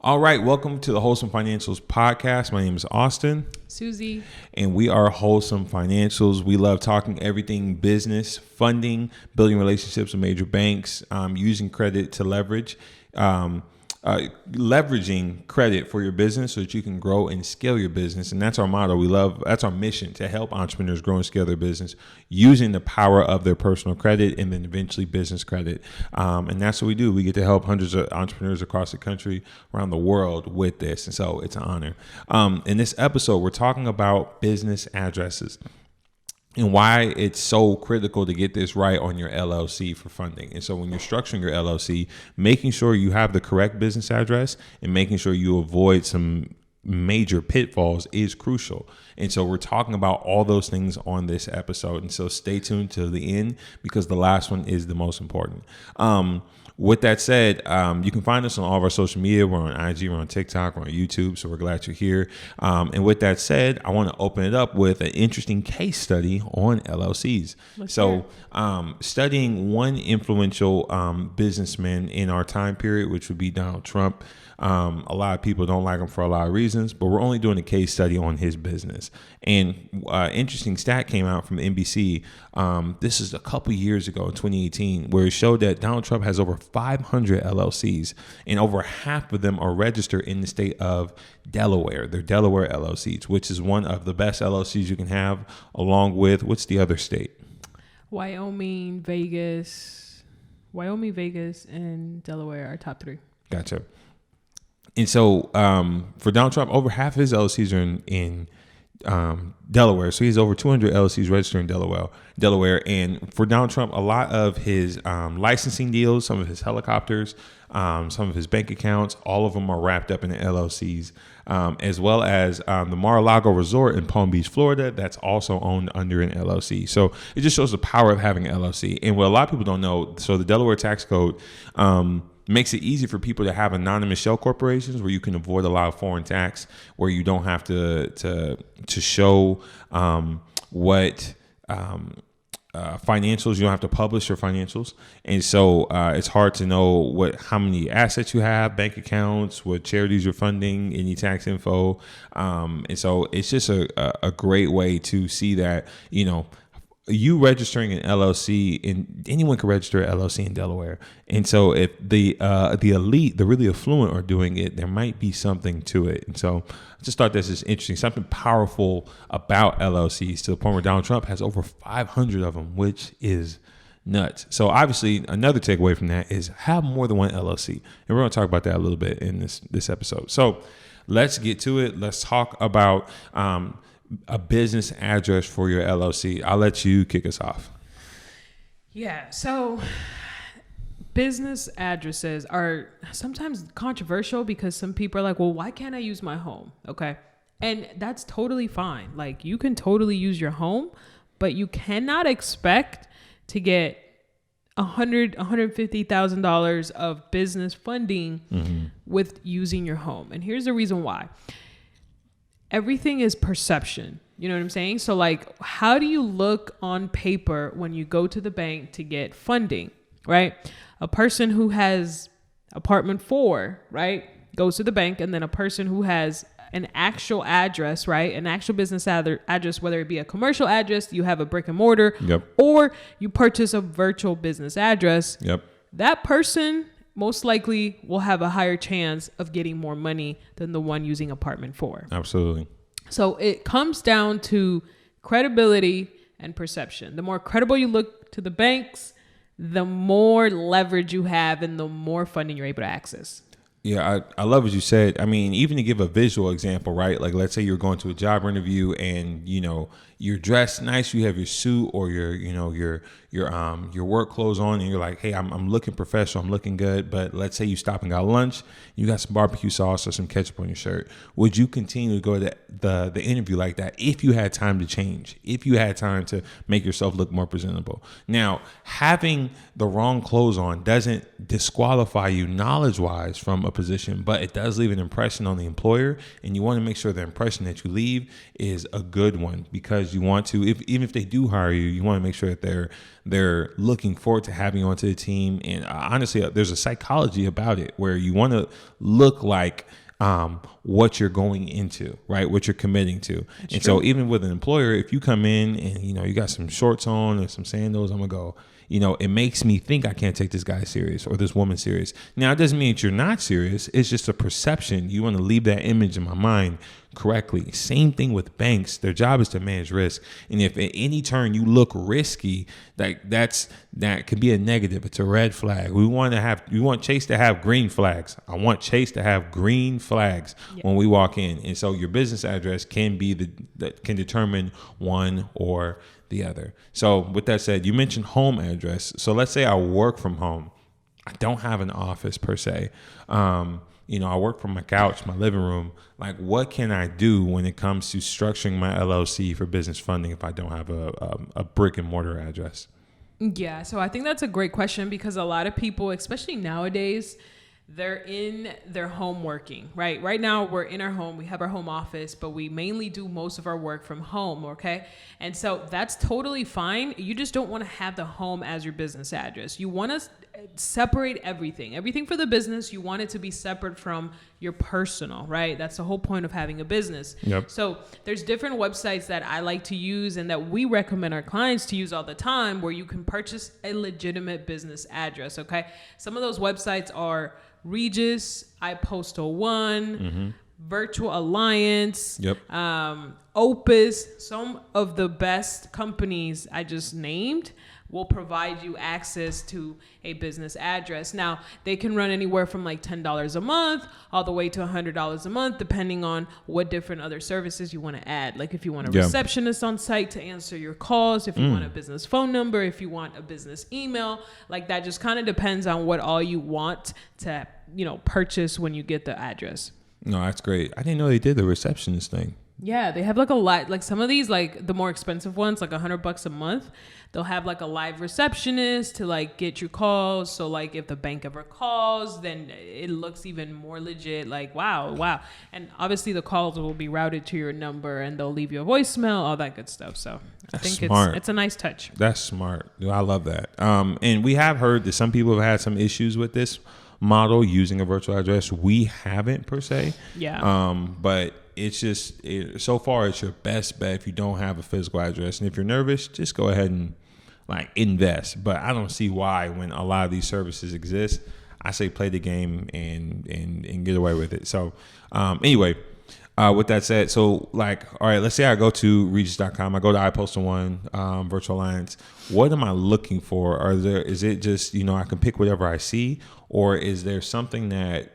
All right, welcome to the Wholesome Financials podcast. My name is Austin. Susie. And we are Wholesome Financials. We love talking everything business, funding, building relationships with major banks, using credit to leveraging credit for your business so that you can grow and scale your business. And that's our motto. That's our mission, to help entrepreneurs grow and scale their business using the power of their personal credit and then eventually business credit. And that's what we do. We get to help hundreds of entrepreneurs across the country, around the world with this. And so it's an honor. In this episode, we're talking about business addresses and why it's so critical to get this right on your LLC for funding. And so when you're structuring your LLC, making sure you have the correct business address and making sure you avoid some major pitfalls is crucial. And so we're talking about all those things on this episode. And so stay tuned to the end because the last one is the most important. With that said, you can find us on all of our social media. We're on IG, we're on TikTok, we're on YouTube. So we're glad you're here. And with that said, I want to open it up with an interesting case study on LLCs. Studying one influential businessman in our time period, which would be Donald Trump. A lot of people don't like him for a lot of reasons, but we're only doing a case study on his business. And interesting stat came out from NBC. This is a couple years ago in 2018, where it showed that Donald Trump has over 500 LLCs, and over half of them are registered in the state of Delaware. They're Delaware LLCs, which is one of the best LLCs you can have, along with, what's the other state? Wyoming, Vegas, and Delaware are top three. Gotcha. And so for Donald Trump, over half of his LLCs are in Delaware. So he has over 200 LLCs registered in Delaware. And for Donald Trump, a lot of his licensing deals, some of his helicopters, some of his bank accounts, all of them are wrapped up in the LLCs, as well as the Mar-a-Lago Resort in Palm Beach, Florida. That's also owned under an LLC. So it just shows the power of having an LLC. And what a lot of people don't know, so the Delaware tax code makes it easy for people to have anonymous shell corporations where you can avoid a lot of foreign tax, where you don't have to show what financials, you don't have to publish your financials. And so it's hard to know how many assets you have, bank accounts, what charities you're funding, any tax info. And so it's just a great way to see that, you registering an LLC, and anyone can register an LLC in Delaware. And so if the elite, the really affluent, are doing it, there might be something to it. And so I just thought this is interesting, something powerful about LLCs, to the point where Donald Trump has over 500 of them, which is nuts. So obviously another takeaway from that is have more than one LLC. And we're going to talk about that a little bit in this episode. So let's get to it. Let's talk about a business address for your LLC. I'll let you kick us off. Yeah. So business addresses are sometimes controversial because some people are like, well, why can't I use my home? Okay. And that's totally fine. Like, you can totally use your home, but you cannot expect to get $150,000 of business funding with using your home. And here's the reason why. Everything is perception. You know what I'm saying? So like, how do you look on paper when you go to the bank to get funding, right? A person who has apartment 4, right, goes to the bank, and then a person who has an actual address, right, an actual business address, whether it be a commercial address, you have a brick and mortar, or you purchase a virtual business address, that person most likely will have a higher chance of getting more money than the one using apartment 4. Absolutely. So it comes down to credibility and perception. The more credible you look to the banks, the more leverage you have and the more funding you're able to access. Yeah, I love what you said. I mean, even to give a visual example, right? Like, let's say you're going to a job interview and, you're dressed nice, you have your suit or your work clothes on, and you're like, hey, I'm looking professional, I'm looking good. But let's say you stop and got lunch, you got some barbecue sauce or some ketchup on your shirt. Would you continue to go to the interview like that if you had time to change, if you had time to make yourself look more presentable? Now, having the wrong clothes on doesn't disqualify you knowledge-wise from a position, but it does leave an impression on the employer, and you want to make sure the impression that you leave is a good one, because you want to, even if they do hire you, you want to make sure that they're looking forward to having you onto the team. And honestly, there's a psychology about it where you want to look like what you're going into, right? What you're committing to. That's and true. So even with an employer, if you come in and, you got some shorts on and some sandals, I'm going to go, it makes me think I can't take this guy serious or this woman serious. Now, it doesn't mean that you're not serious. It's just a perception. You want to leave that image in my mind correctly. Same thing with banks. Their job is to manage risk. And if at any turn you look risky, that could be a negative. It's a red flag. We want Chase to have green flags. I want Chase to have green flags when we walk in. And so your business address can be that can determine one or the other. So with that said, you mentioned home address. So let's say I work from home. I don't have an office per se. I work from my couch, my living room. Like, what can I do when it comes to structuring my LLC for business funding if I don't have a brick and mortar address? Yeah, so I think that's a great question because a lot of people, especially nowadays, they're in their home working, right? Right now, we're in our home. We have our home office, but we mainly do most of our work from home, okay? And so that's totally fine. You just don't want to have the home as your business address. You want to separate everything. Everything for the business, you want it to be separate from your personal, right? That's the whole point of having a business. Yep. So there's different websites that I like to use and that we recommend our clients to use all the time where you can purchase a legitimate business address, okay? Some of those websites are Regis, iPostal One, Virtual Alliance, Opus. Some of the best companies I just named will provide you access to a business address. Now, they can run anywhere from like $10 a month all the way to $100 a month, depending on what different other services you want to add. Like if you want a receptionist on site to answer your calls, if you want a business phone number, if you want a business email, like that just kind of depends on what all you want to, purchase when you get the address. No, that's great. I didn't know they did the receptionist thing. Yeah, they have like a lot, like some of these, like the more expensive ones, like $100 a month, they'll have like a live receptionist to like get your calls. So like if the bank ever calls, then it looks even more legit. Like, wow. And obviously the calls will be routed to your number and they'll leave you a voicemail, all that good stuff. So I think it's a nice touch. That's smart. I love that. And we have heard that some people have had some issues with this model using a virtual address. We haven't per se. Yeah. But it's just, so far it's your best bet if you don't have a physical address. And if you're nervous, just go ahead and like invest. But I don't see why when a lot of these services exist. I say play the game and get away with it. So anyway, with that said, so like, all right, let's say I go to Regis.com. I go to iPostal One, Virtual Alliance. What am I looking for? Is it just, I can pick whatever I see? Or is there something that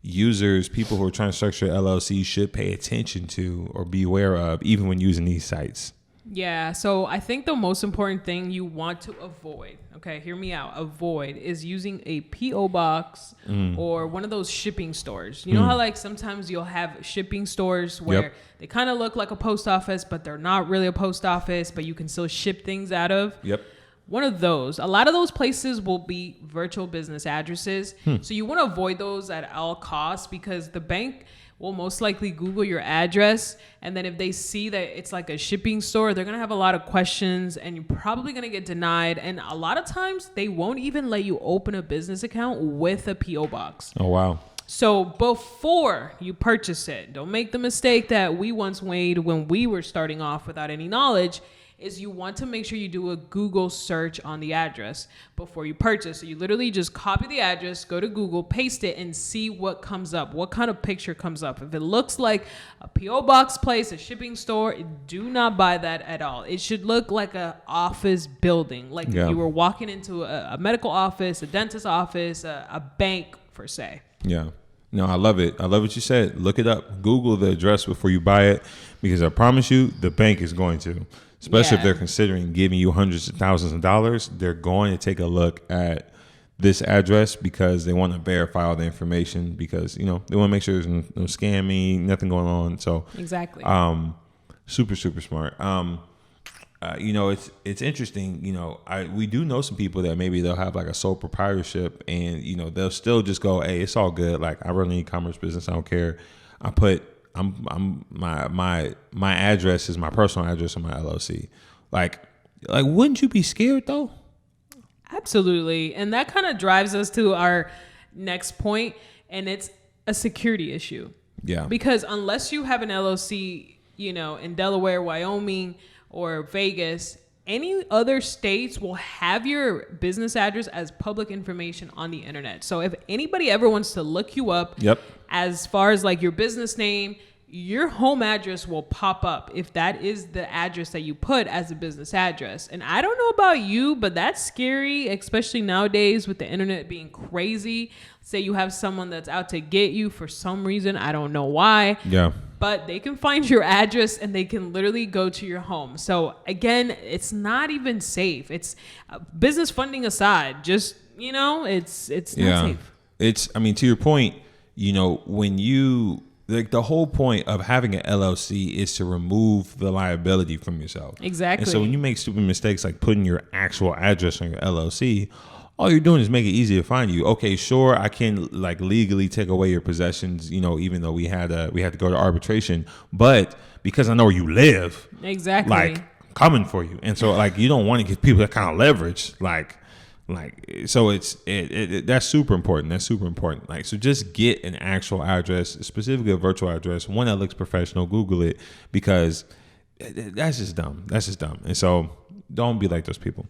users, people who are trying to structure LLC should pay attention to or be aware of even when using these sites? Yeah, so I think the most important thing you want to avoid, okay, hear me out, is using a P.O. box or one of those shipping stores. You know how like sometimes you'll have shipping stores where they kind of look like a post office, but they're not really a post office, but you can still ship things out of? Yep. One of those. A lot of those places will be virtual business addresses. So you want to avoid those at all costs because the bank will most likely Google your address. And then if they see that it's like a shipping store, they're going to have a lot of questions and you're probably going to get denied. And a lot of times they won't even let you open a business account with a P.O. box. Oh, wow. So before you purchase it, don't make the mistake that we once made when we were starting off without any knowledge, is you want to make sure you do a Google search on the address before you purchase. So you literally just copy the address, go to Google, paste it, and see what comes up, what kind of picture comes up. If it looks like a P.O. box place, a shipping store, do not buy that at all. It should look like an office building, like if you were walking into a medical office, a dentist's office, a bank, per se. Yeah. No, I love it. I love what you said. Look it up. Google the address before you buy it, because I promise you the bank is going to. Especially if they're considering giving you hundreds of thousands of dollars, they're going to take a look at this address because they want to verify all the information because, they want to make sure there's no scamming, nothing going on. So exactly. Super, super smart. It's interesting. We do know some people that maybe they'll have like a sole proprietorship and, they'll still just go, hey, it's all good. Like I run an e-commerce business. I don't care. My address is my personal address on my LLC. Like Like, wouldn't you be scared though? Absolutely. And that kind of drives us to our next point, and it's a security issue. Yeah. Because unless you have an LLC, in Delaware, Wyoming, or Vegas, any other states will have your business address as public information on the internet. So if anybody ever wants to look you up, as far as like your business name, your home address will pop up if that is the address that you put as a business address. And I don't know about you, but that's scary, especially nowadays with the internet being crazy. Say you have someone that's out to get you for some reason. I don't know why. Yeah. But they can find your address and they can literally go to your home. So again, it's not even safe. It's business funding aside, just, it's not safe. It's, to your point, when you, like, the whole point of having an LLC is to remove the liability from yourself. Exactly. And so when you make stupid mistakes like putting your actual address on your LLC, all you're doing is make it easy to find you. Okay, sure, I can like legally take away your possessions, even though we had to go to arbitration, but because I know where you live, exactly, like, I'm coming for you. And so like you don't want to give people that kind of leverage, so it's that's super important. That's super important. Like, so just get an actual address, specifically a virtual address, one that looks professional. Google it, because that's just dumb. That's just dumb. And so don't be like those people.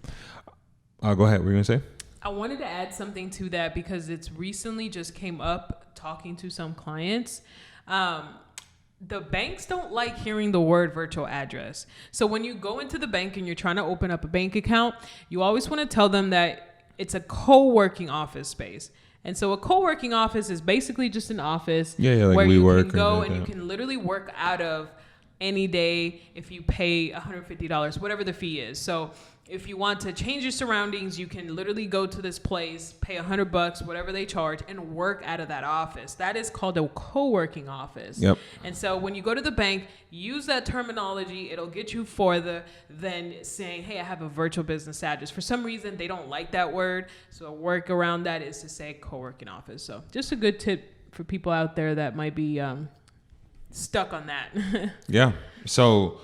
Go ahead. What were you gonna say? I wanted to add something to that because it's recently just came up talking to some clients. The banks don't like hearing the word virtual address. So when you go into the bank and you're trying to open up a bank account, you always want to tell them that it's a co-working office space. And so a co-working office is basically just an office like where you can go and you can literally work out of any day if you pay $150, whatever the fee is. So if you want to change your surroundings, you can literally go to this place, pay $100, whatever they charge, and work out of that office. That is called a co-working office. Yep. And so when you go to the bank, use that terminology. It'll get you further than saying, hey, I have a virtual business address. For some reason, they don't like that word. So a work around that is to say co-working office. So just a good tip for people out there that might be stuck on that. Yeah. So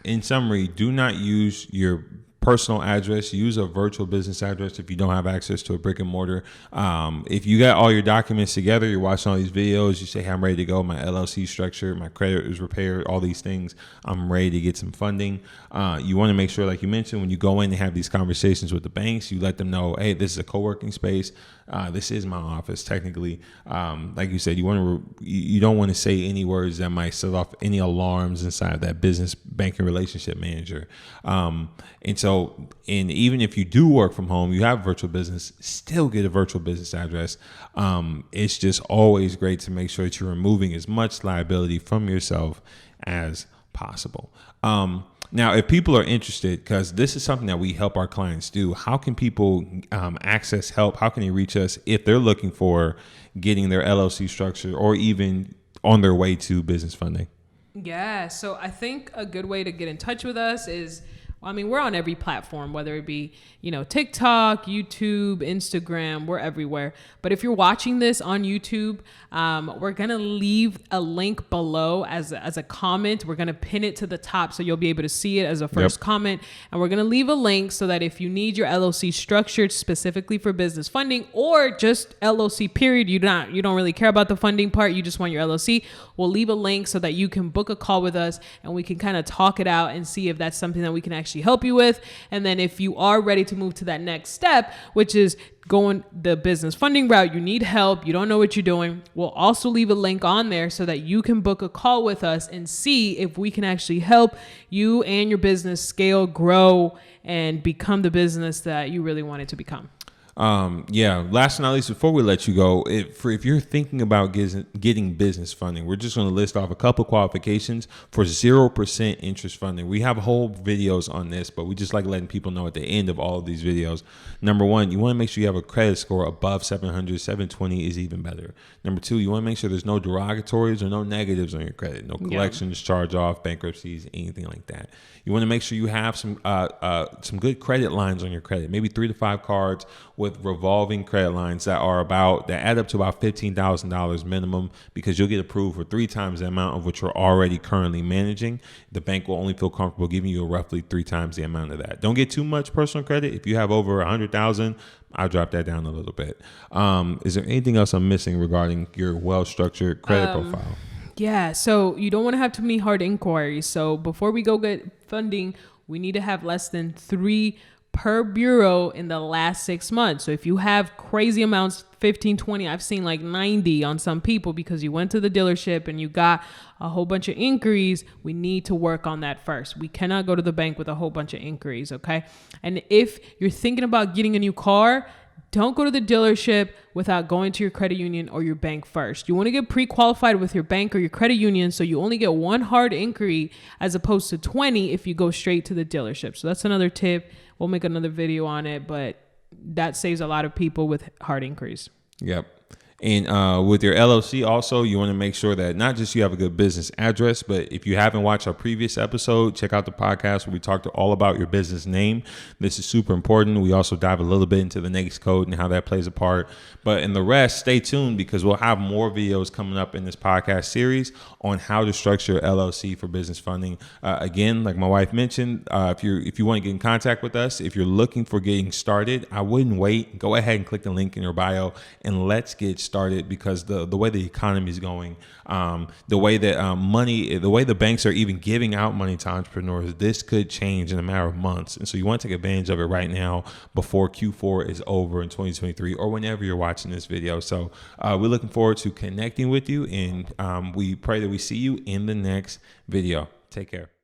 in summary, do not use your personal address. Use a virtual business address if you don't have access to a brick and mortar. If you got all your documents together, you're watching all these videos, you say, hey, I'm ready to go. My LLC structure, my credit is repaired, all these things. I'm ready to get some funding. You want to make sure, like you mentioned, when you go in and have these conversations with the banks, you let them know, hey, this is a co-working space. This is my office, technically. Like you said, you don't want to say any words that might set off any alarms inside of that business banking relationship manager. And even if you do work from home, you have a virtual business, still get a virtual business address. It's just always great to make sure that you're removing as much liability from yourself as possible. Now, if people are interested, because this is something that we help our clients do, how can people access help? How can they reach us if they're looking for getting their LLC structure or even on their way to business funding? Yeah, so I think a good way to get in touch with us is, we're on every platform, whether it be, TikTok, YouTube, Instagram, we're everywhere. But if you're watching this on YouTube, we're going to leave a link below as a comment. We're going to pin it to the top so you'll be able to see it as a first comment. And we're going to leave a link so that if you need your LLC structured specifically for business funding or just LLC period, you don't really care about the funding part, you just want your LLC, we'll leave a link so that you can book a call with us and we can kind of talk it out and see if that's something that we can actually help you with. And then if you are ready to move to that next step, which is going the business funding route, you need help, you don't know what you're doing, we'll also leave a link on there so that you can book a call with us and see if we can actually help you and your business scale, grow, and become the business that you really want it to become. Last but not least, before we let you go, if you're thinking about getting business funding, we're just going to list off a couple qualifications for 0% interest funding. We have whole videos on this, but we just like letting people know at the end of all of these videos. Number one, you want to make sure you have a credit score above 700, 720 is even better. Number two, you want to make sure there's no derogatories or no negatives on your credit, no collections, charge off, bankruptcies, anything like that. You want to make sure you have some good credit lines on your credit, maybe 3 to 5 cards with with revolving credit lines that add up to about $15,000 minimum, because you'll get approved for 3 times the amount of what you're already currently managing. The bank will only feel comfortable giving you roughly 3 times the amount of that. Don't get too much personal credit. If you have over 100,000, I'll drop that down a little bit. Is there anything else I'm missing regarding your well-structured credit profile? Yeah, so you don't want to have too many hard inquiries. So before we go get funding, we need to have less than 3 per bureau in the last 6 months. So if you have crazy amounts, 15, 20, I've seen like 90 on some people because you went to the dealership and you got a whole bunch of inquiries, we need to work on that first. We cannot go to the bank with a whole bunch of inquiries, okay? And if you're thinking about getting a new car, don't go to the dealership without going to your credit union or your bank first. You want to get pre-qualified with your bank or your credit union so you only get 1 hard inquiry as opposed to 20 if you go straight to the dealership. So that's another tip. We'll make another video on it, but that saves a lot of people with hard inquiries. Yep. And with your LLC also, you want to make sure that not just you have a good business address, but if you haven't watched our previous episode, check out the podcast where we talked all about your business name. This is super important. We also dive a little bit into the NAICS code and how that plays a part. But in the rest, stay tuned because we'll have more videos coming up in this podcast series on how to structure LLC for business funding. Again, like my wife mentioned, if you want to get in contact with us, if you're looking for getting started, I wouldn't wait. Go ahead and click the link in your bio and let's get started, because the way the economy is going, the way that the way the banks are even giving out money to entrepreneurs, this could change in a matter of months. And so you want to take advantage of it right now before Q4 is over in 2023 or whenever you're watching this video. So we're looking forward to connecting with you, and we pray that we see you in the next video. Take care.